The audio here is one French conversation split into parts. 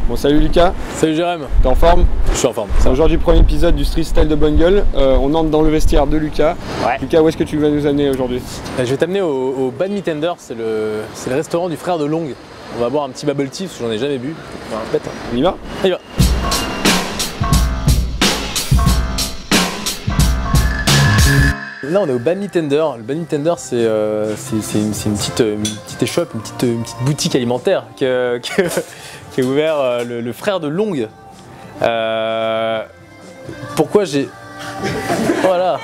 Bon, salut Lucas. Salut Jérém. T'es en forme? Je suis en forme. C'est aujourd'hui le premier épisode du Street Style de Bungle. On entre dans le vestiaire de Lucas. Ouais. Lucas, où est-ce que tu vas nous amener aujourd'hui? Je vais t'amener au Badmitender, c'est le restaurant du frère de Long. On va boire un petit bubble tea parce que j'en ai jamais bu. Bête. On y va? On y va. Là on est au Badmitender. Le Badmitender c'est une petite échoppe, une petite boutique alimentaire qui est ouvert le frère de Long. Pourquoi j'ai... Voilà.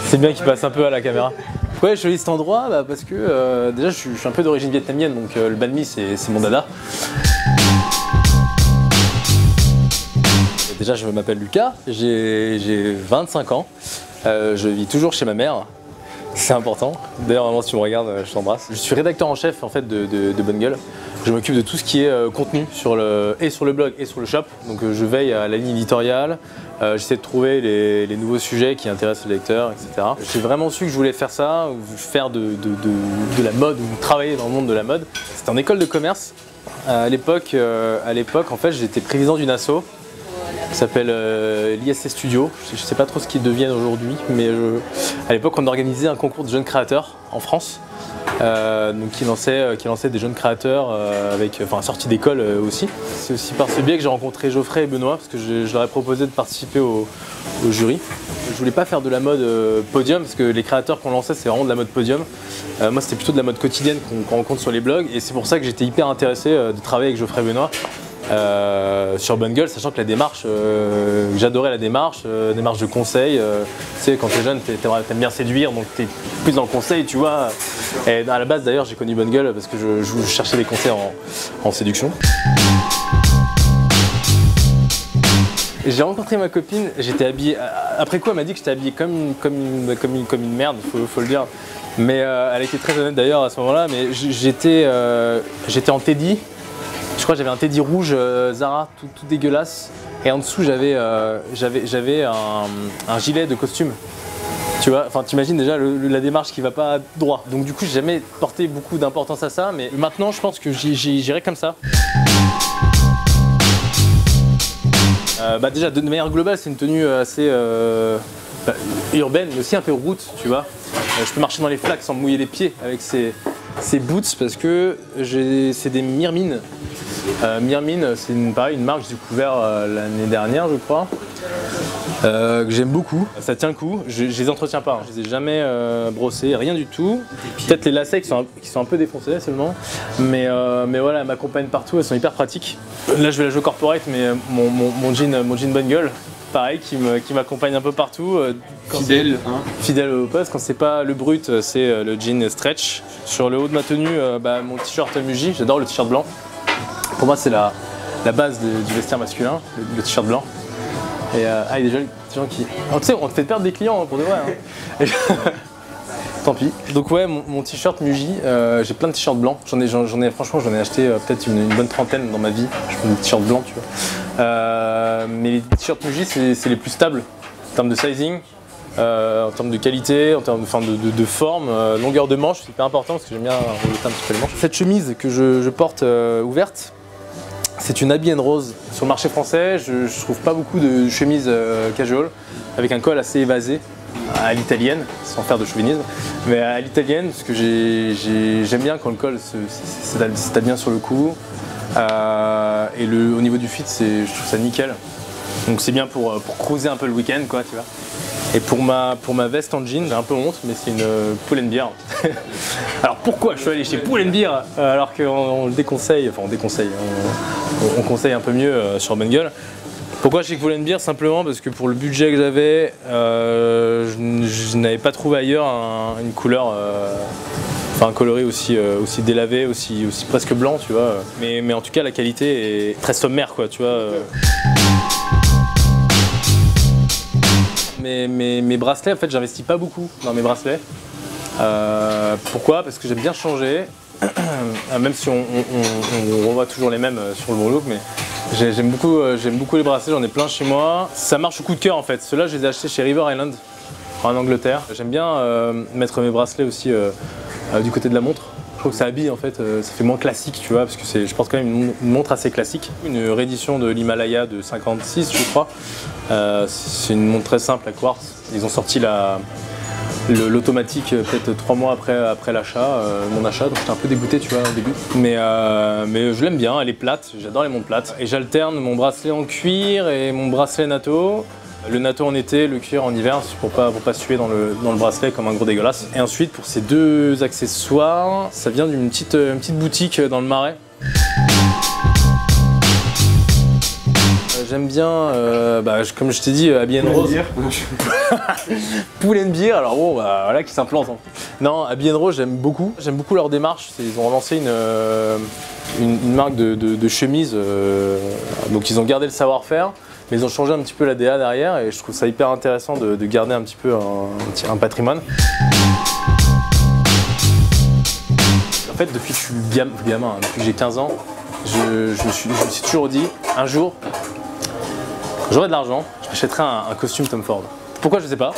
C'est bien qu'il passe un peu à la caméra. Pourquoi j'ai choisi cet endroit? Parce que déjà je suis un peu d'origine vietnamienne, donc le banh mi c'est mon dada. Déjà je m'appelle Lucas, j'ai 25 ans. Je vis toujours chez ma mère, c'est important. D'ailleurs, maman, si tu me regardes, je t'embrasse. Je suis rédacteur en chef en fait, de Bungle. Je m'occupe de tout ce qui est contenu sur le blog et sur le shop. Donc je veille à la ligne éditoriale, j'essaie de trouver les nouveaux sujets qui intéressent les lecteurs, etc. J'ai vraiment su que je voulais faire ça, faire de la mode ou travailler dans le monde de la mode. C'était en école de commerce. À l'époque, en fait, j'étais président d'une asso. Ça s'appelle l'ISC Studio. Je ne sais pas trop ce qu'ils deviennent aujourd'hui, mais à l'époque on organisait un concours de jeunes créateurs en France, donc qui lançait des jeunes créateurs sortis d'école aussi. C'est aussi par ce biais que j'ai rencontré Geoffrey et Benoît, parce que je leur ai proposé de participer au jury. Je voulais pas faire de la mode podium, parce que les créateurs qu'on lançait c'est vraiment de la mode podium. Moi c'était plutôt de la mode quotidienne qu'on rencontre sur les blogs, et c'est pour ça que j'étais hyper intéressé de travailler avec Geoffrey et Benoît. Sur Bungle, sachant que la démarche, j'adorais la démarche de conseil. Tu sais, quand t'es jeune, t'aimes bien séduire, donc t'es plus dans le conseil, tu vois. Et à la base, d'ailleurs, j'ai connu Bungle parce que je cherchais des conseils en séduction. J'ai rencontré ma copine, j'étais habillé. Après quoi, elle m'a dit que j'étais habillé comme une merde, faut le dire. Mais elle était très honnête d'ailleurs à ce moment-là. Mais j'étais en teddy. Je crois que j'avais un teddy rouge Zara tout dégueulasse, et en dessous j'avais un gilet de costume. Tu vois, enfin t'imagines déjà la démarche qui va pas droit. Donc du coup j'ai jamais porté beaucoup d'importance à ça, mais maintenant je pense que j'irai comme ça. Déjà de manière globale c'est une tenue assez urbaine, mais aussi un peu route, tu vois. Je peux marcher dans les flaques sans me mouiller les pieds avec ces boots, parce que c'est des Mirmin. Mirmin, c'est une marque que j'ai découvert l'année dernière, je crois, que j'aime beaucoup. Ça tient le coup, je les entretiens pas, hein. Je les ai jamais brossés, rien du tout. Peut-être les lacets qui sont un peu défoncés seulement, mais voilà, elles m'accompagnent partout, elles sont hyper pratiques. Là je vais la jouer corporate, mais mon jean Bungle, pareil, qui m'accompagne un peu partout. Fidèle, hein. Fidèle au poste. Quand c'est pas le brut, c'est le jean stretch. Sur le haut de ma tenue, mon t-shirt Muji, j'adore le t-shirt blanc. Pour moi, c'est la base du vestiaire masculin, le t-shirt blanc. Et il y a des gens qui... Oh, tu sais, on te fait perdre des clients, hein, pour de vrai. Hein. Tant pis. Donc ouais, mon t-shirt Muji, j'ai plein de t-shirts blancs. Franchement, j'en ai acheté peut-être une bonne trentaine dans ma vie. Je prends des t-shirts blancs, tu vois. Mais les t-shirts Muji, c'est les plus stables en termes de sizing, en termes de qualité, en termes de forme, longueur de manche, c'est hyper important parce que j'aime bien remonter un petit peu les manches. Cette chemise que je porte ouverte, c'est une Abbey & Rose. Sur le marché français, je trouve pas beaucoup de chemises casual avec un col assez évasé, à l'italienne, sans faire de chauvinisme, mais à l'italienne, parce que j'aime bien quand le col s'étale bien sur le cou, et au niveau du fit, je trouve ça nickel. Donc c'est bien pour cruiser un peu le week-end, quoi, tu vois. Et pour ma veste en jean, j'ai un peu honte, mais c'est une Pull & Bear. Alors pourquoi je suis allé chez Pull & Bear alors qu'on le déconseille, enfin on conseille un peu mieux sur Bungle. Pourquoi chez Pull & Bear? Simplement parce que pour le budget que j'avais, je n'avais pas trouvé ailleurs une couleur, un coloris aussi délavé, aussi presque blanc, tu vois. Mais en tout cas la qualité est très sommaire, quoi, tu vois. Mes bracelets, en fait, j'investis pas beaucoup dans mes bracelets. Pourquoi? Parce que j'aime bien changer, même si on revoit toujours les mêmes sur le bon look, mais j'aime beaucoup les bracelets, j'en ai plein chez moi. Ça marche au coup de cœur en fait. Ceux-là, je les ai achetés chez River Island en Angleterre. J'aime bien mettre mes bracelets aussi du côté de la montre. trouve que ça habille en fait, ça fait moins classique, tu vois, parce que c'est, je pense quand même une montre assez classique. Une réédition de l'Himalaya de 56, je crois. C'est une montre très simple à quartz. Ils ont sorti l'automatique peut-être 3 mois après l'achat, mon achat, donc j'étais un peu dégoûté, tu vois, au début. Mais je l'aime bien, elle est plate, j'adore les montres plates. Et j'alterne mon bracelet en cuir et mon bracelet NATO. Le NATO en été, le cuir en hiver, pour pas suer dans le bracelet comme un gros dégueulasse. Et ensuite, pour ces 2 accessoires, ça vient d'une petite boutique dans le Marais. J'aime bien, comme je t'ai dit, Abby & Rose. Poulet and Beer, alors bon, voilà qui s'implante. Hein. Non, Abby & Rose, j'aime beaucoup. J'aime beaucoup leur démarche. Ils ont relancé une marque de chemises. Donc ils ont gardé le savoir-faire, mais ils ont changé un petit peu la DA derrière. Et je trouve ça hyper intéressant de garder un petit peu un patrimoine. En fait, depuis que je suis gamin, depuis que j'ai 15 ans, je me suis toujours dit, un jour, j'aurais de l'argent, je m'achèterais un costume Tom Ford. Pourquoi je sais pas.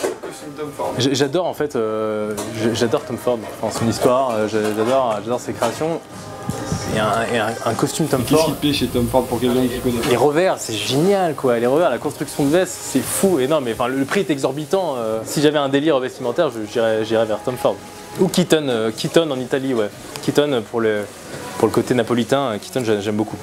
J'adore en fait, j'adore Tom Ford, enfin, son histoire, j'adore ses créations. Et un costume Tom Ford. Qu'est-ce qui te plaît chez Tom Ford pour quelqu'un qui connaît? Les revers, c'est génial quoi. Les revers, la construction de veste, c'est fou. Et non, mais enfin, le prix est exorbitant. Si j'avais un délire vestimentaire, j'irais vers Tom Ford. Ou Keaton en Italie, ouais. Keaton pour le côté napolitain, Keaton j'aime beaucoup.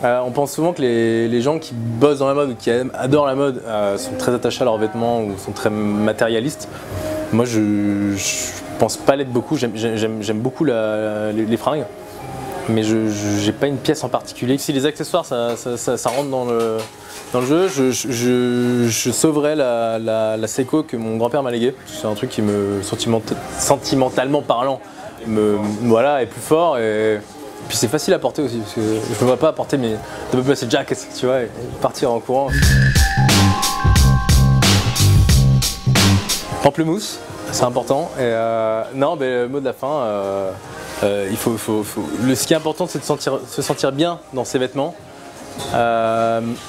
On pense souvent que les gens qui bossent dans la mode ou qui adorent la mode sont très attachés à leurs vêtements ou sont très matérialistes. Moi, je pense pas l'être beaucoup. J'aime beaucoup les fringues, mais je n'ai pas une pièce en particulier. Si les accessoires, ça rentre dans le jeu, je sauverais la Seiko que mon grand-père m'a léguée. C'est un truc qui me, sentimentalement parlant, est plus fort. Et puis c'est facile à porter aussi, parce que je ne me vois pas porter mes double breasted jackets, tu vois, et partir en courant. Pamplemousse, c'est important. Et non, mais le mot de la fin, ce qui est important, c'est de se sentir bien dans ses vêtements.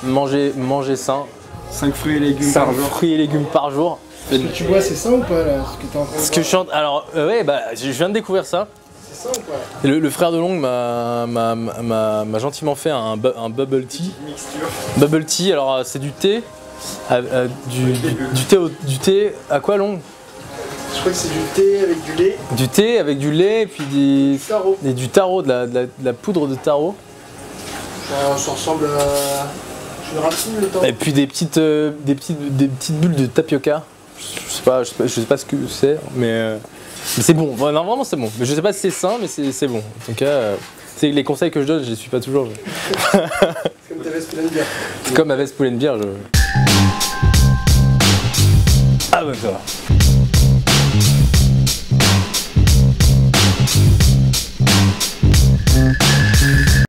Manger sain. 5 fruits et légumes par jour. 5 fruits et légumes par jour. Ce que tu bois, c'est ça ou pas là? Ce que t'es en train de Ce que je chante, alors ouais, je viens de découvrir ça. C'est ça ou pas? Et le frère de Long m'a gentiment fait un bubble tea. Mixture. Bubble tea, alors c'est du thé, du thé à quoi Long? Je crois que c'est du thé avec du lait. Du thé avec du lait et puis du taro, de la poudre de taro. Ça ressemble à... Je me racine le temps. Et puis des petites bulles de tapioca. Je sais pas ce que c'est, mais c'est bon. Bon, non, vraiment c'est bon. Mais je sais pas si c'est sain, mais c'est bon. En tout cas, les conseils que je donne, je les suis pas toujours. C'est comme ta veste pleine de bière. C'est comme ma veste pleine de bière. Ah bah ça va.